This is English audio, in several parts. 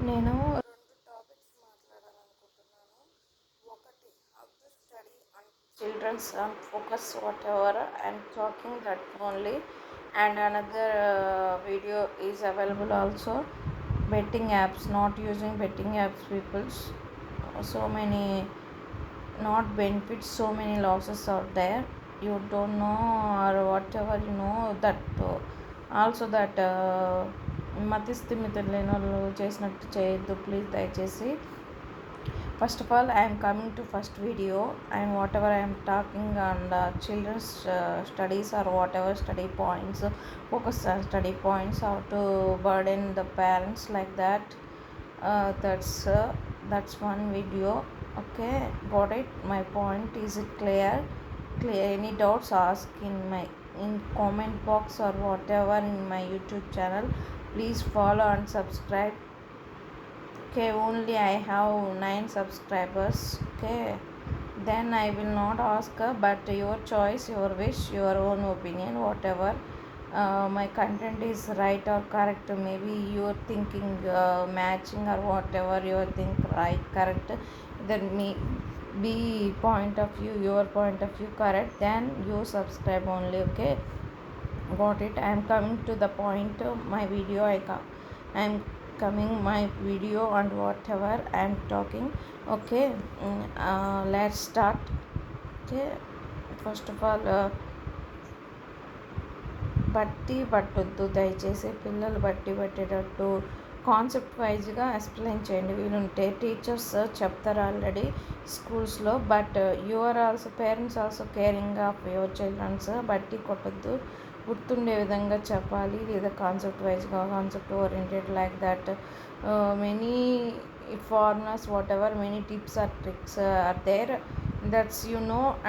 నేను రెండు టాపిక్స్ మాట్లాడాలనుకుంటున్నాను. ఒకటి, how to study and childrens and focus whatever I'm talking that only. And another video is available also. Betting apps, not using betting apps, people's so many not benefits, so many losses out there. You don't know, or whatever you know that also that మతి స్థిమితం లేని వాళ్ళు చేసినట్టు చేయొద్దు please దయచేసి. First of all I'm coming to first video and whatever I'm talking and childrens studies or whatever study points, focus on study points, how to burden the parents like that. That's one video. Okay, got it? My point is it clear? Any doubts, ask in comment box or whatever in my YouTube channel. Please follow and subscribe. Okay, only I have 9 subscribers. Okay, then I will not ask, but your choice, your wish, your own opinion, whatever. My content is right or correct, maybe you're thinking matching or whatever you think right, correct, then me be point of view, your point of view correct, then you subscribe only. Okay, got it? I am coming to the point of my video. I am coming my video and whatever I am talking. Okay, let's start. Okay, first of all, బట్టి పట్టొద్దు దయచేసి. పిల్లలు బట్టి పట్టేటట్టు concept వైజ్గా explain చేయండి వీలుంటే. Teachers చెప్తారు already స్కూల్స్లో, but your also parents also caring of your childrens. బట్టి కొట్టద్దు, గుర్తుండే విధంగా చెప్పాలి, లేదా కాన్సెప్ట్ వైజ్గా, concept oriented like that. Many foreigners, whatever, many tips or tricks are there, that's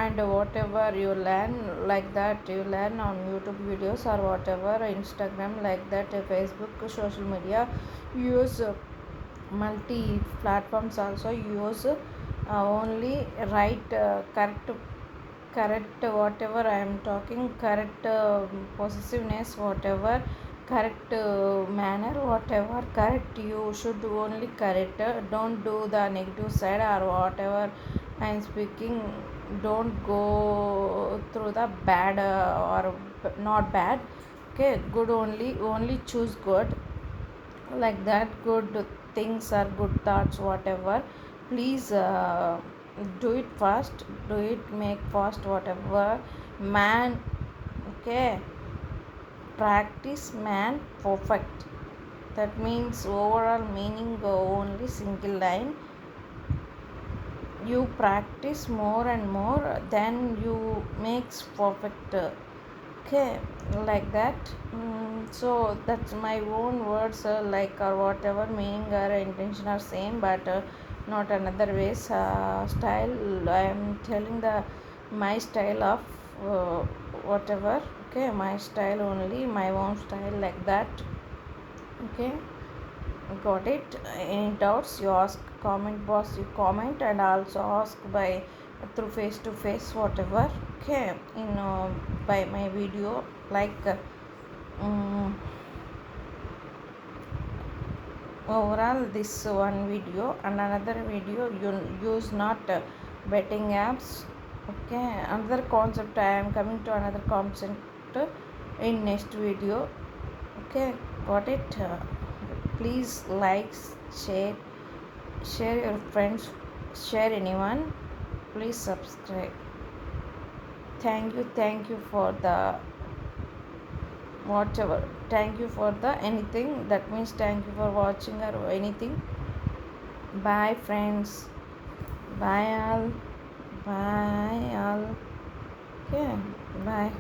and whatever you learn like that, you learn on YouTube videos or whatever, Instagram like that, Facebook, social media use, multi platforms also use, only right, correct whatever I am talking, correct possessiveness, whatever, correct manner, whatever correct, you should only correct, don't do the negative side or whatever I am speaking. Don't go through the bad or not bad. Okay, good, only choose good, like that, good things or good thoughts, whatever. Please do it fast, do it, make fast, whatever, man. Okay, practice man perfect, that means overall meaning only single line. You practice more and more, then you makes perfect. Okay, like that. So that's my own words, like or whatever meaning or intention are same, but not another ways, style I am telling, the my style of whatever. Okay, my style only, my own style, like that. Okay, got it? Any doubts, you ask, comment box you comment, and also ask by through face to face, whatever. Okay, by my video, like overall this one video and another video, you use not betting apps. Okay, another concept, I am coming to another concept in next video. Okay, got it? Please like, share your friends, share anyone, please subscribe. Thank you for the whatever, thank you for the anything, that means thank you for watching or anything. Bye friends, bye all, bye all. Okay, bye.